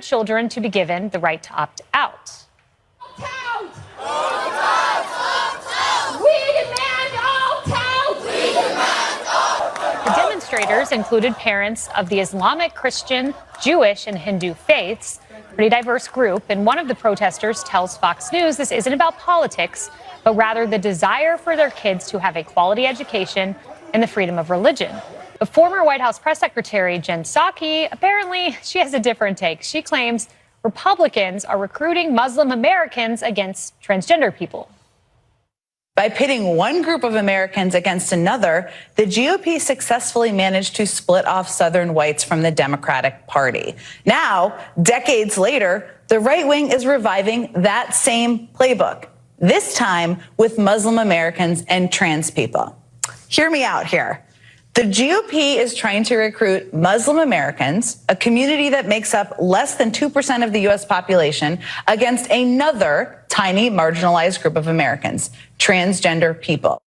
children to be given the right to opt out. The demonstrators included parents of the Islamic, Christian, Jewish, and Hindu faiths, a pretty diverse group. And one of the protesters tells Fox News this isn't about politics, but rather the desire for their kids to have a quality education and the freedom of religion. The former White House press secretary, Jen Psaki, apparently she has a different take. She claims Republicans are recruiting Muslim Americans against transgender people. By pitting one group of Americans against another, the GOP successfully managed to split off Southern whites from the Democratic Party. Now, decades later, the right wing is reviving that same playbook, this time with Muslim Americans and trans people. Hear me out here. The GOP is trying to recruit Muslim Americans, a community that makes up less than 2% of the U.S. population, against another tiny marginalized group of Americans, transgender people.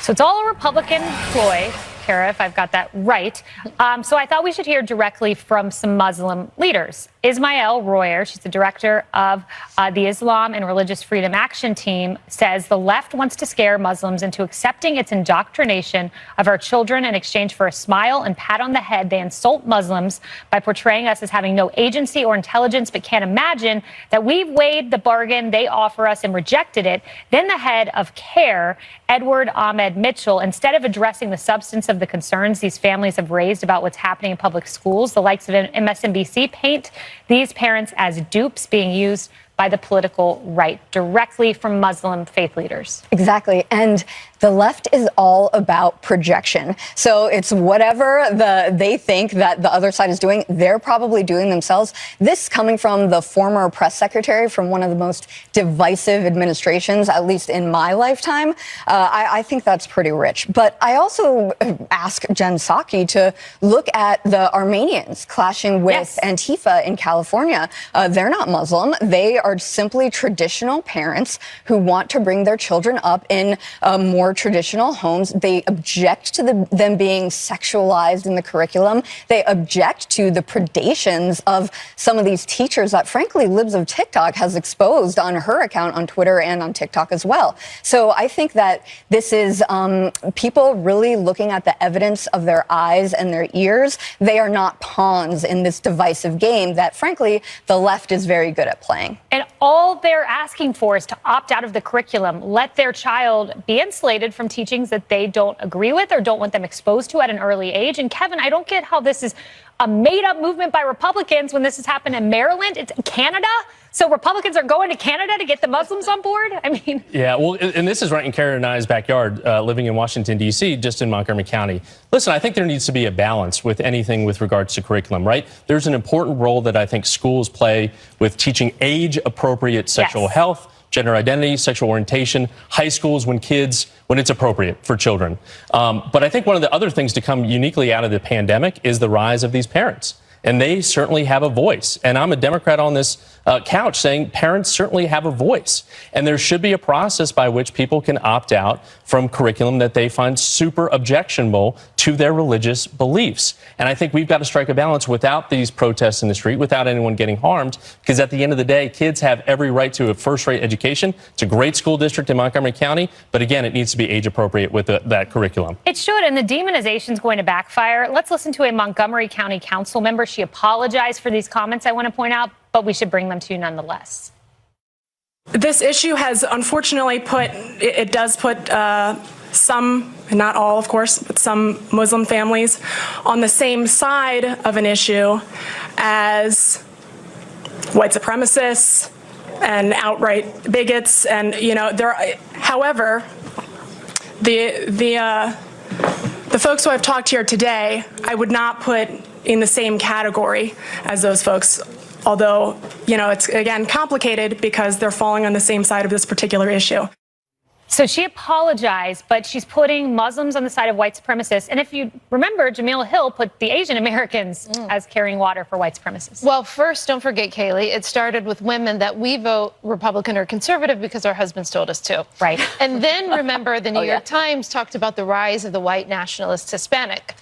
So it's all a Republican ploy, Kara, if I've got that right. So I thought we should hear directly from some Muslim leaders. Ismail Royer, she's the director of the Islam and Religious Freedom Action Team, says the left wants to scare Muslims into accepting its indoctrination of our children in exchange for a smile and pat on the head. They insult Muslims by portraying us as having no agency or intelligence, but can't imagine that we've weighed the bargain they offer us and rejected it. Then the head of CARE, Edward Ahmed Mitchell, instead of addressing the substance of the concerns these families have raised about what's happening in public schools, the likes of MSNBC paint these parents as dupes being used by the political right, directly from Muslim faith leaders. Exactly. And the left is all about projection. So it's whatever they think that the other side is doing, they're probably doing themselves. This coming from the former press secretary from one of the most divisive administrations, at least in my lifetime. I think that's pretty rich. But I also ask Jen Psaki to look at the Armenians clashing with Antifa in California. They're not Muslim. They are simply traditional parents who want to bring their children up in more traditional homes. They object to them being sexualized in the curriculum. They object to the predations of some of these teachers that, frankly, Libs of TikTok has exposed on her account on Twitter and on TikTok as well. So I think that this is people really looking at the evidence of their eyes and their ears. They are not pawns in this divisive game that, frankly, the left is very good at playing. And all they're asking for is to opt out of the curriculum, let their child be insulated from teachings that they don't agree with or don't want them exposed to at an early age. And Kevin, I don't get how this is a made-up movement by Republicans when this has happened in Maryland. It's Canada. So Republicans are going to Canada to get the Muslims on board? I mean. Yeah, well, and this is right in Kara and I's backyard, living in Washington, D.C., just in Montgomery County. Listen, I think there needs to be a balance with anything with regards to curriculum, right? There's an important role that I think schools play with teaching age-appropriate sexual health, gender identity, sexual orientation, high schools when it's appropriate for children. But I think one of the other things to come uniquely out of the pandemic is the rise of these parents. And they certainly have a voice. And I'm a Democrat on this couch saying parents certainly have a voice. And there should be a process by which people can opt out from curriculum that they find super objectionable to their religious beliefs. And I think we've got to strike a balance without these protests in the street, without anyone getting harmed, because at the end of the day, kids have every right to a first-rate education. It's a great school district in Montgomery County. But again, it needs to be age-appropriate with that curriculum. It should, and the demonization is going to backfire. Let's listen to a Montgomery County council member. She apologized for these comments, I want to point out, but we should bring them to you nonetheless. This issue has unfortunately put some, not all of course, but some Muslim families on the same side of an issue as white supremacists and outright bigots. And, you know, however, the folks who I've talked to here today, I would not put in the same category as those folks, although, you know, it's, again, complicated because they're falling on the same side of this particular issue. So she apologized, but she's putting Muslims on the side of white supremacists. And if you remember, Jamil Hill put the Asian Americans as carrying water for white supremacists. Well, first, don't forget, Kaylee, it started with women that we vote Republican or conservative because our husbands told us to. Right. And then remember, the New York Times talked about the rise of the white nationalist Hispanic.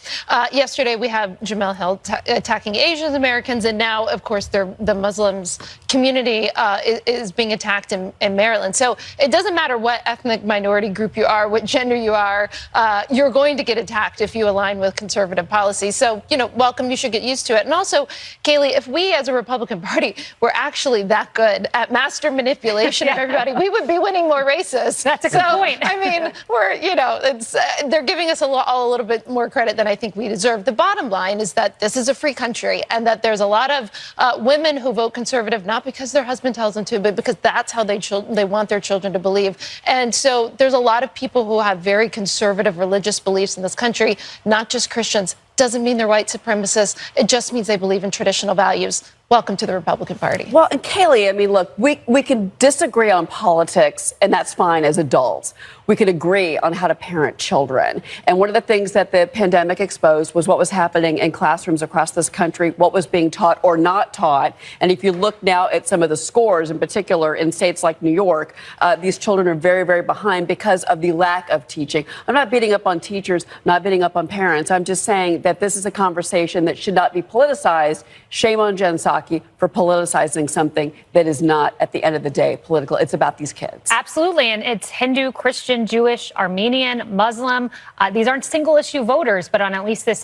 Yesterday, we have Jamil Hill attacking Asian Americans, and now, of course, the Muslims community is being attacked in Maryland. So it doesn't matter what ethnic minority group you are, what gender you are, you're going to get attacked if you align with conservative policies. So, welcome, you should get used to it. And also, Kaylee, if we as a Republican Party were actually that good at master manipulation of everybody, we would be winning more races. That's a good point. I mean, they're giving us all a little bit more credit than I think we deserve. The bottom line is that this is a free country and that there's a lot of women who vote conservative, not because their husband tells them to, but because that's how they want their children to believe. And so there's a lot of people who have very conservative religious beliefs in this country, not just Christians. Doesn't mean they're white supremacists. It just means they believe in traditional values. Welcome to the Republican Party. Well, and Kaylee, I mean, look, we can disagree on politics, and that's fine as adults. We can agree on how to parent children. And one of the things that the pandemic exposed was what was happening in classrooms across this country, what was being taught or not taught. And if you look now at some of the scores, in particular in states like New York, these children are very, very behind because of the lack of teaching. I'm not beating up on teachers, not beating up on parents. I'm just saying that this is a conversation that should not be politicized. Shame on Jen Psaki for politicizing something that is not, at the end of the day, political. It's about these kids. Absolutely. And it's Hindu, Christian, Jewish, Armenian, Muslim. These aren't single issue voters, but on at least this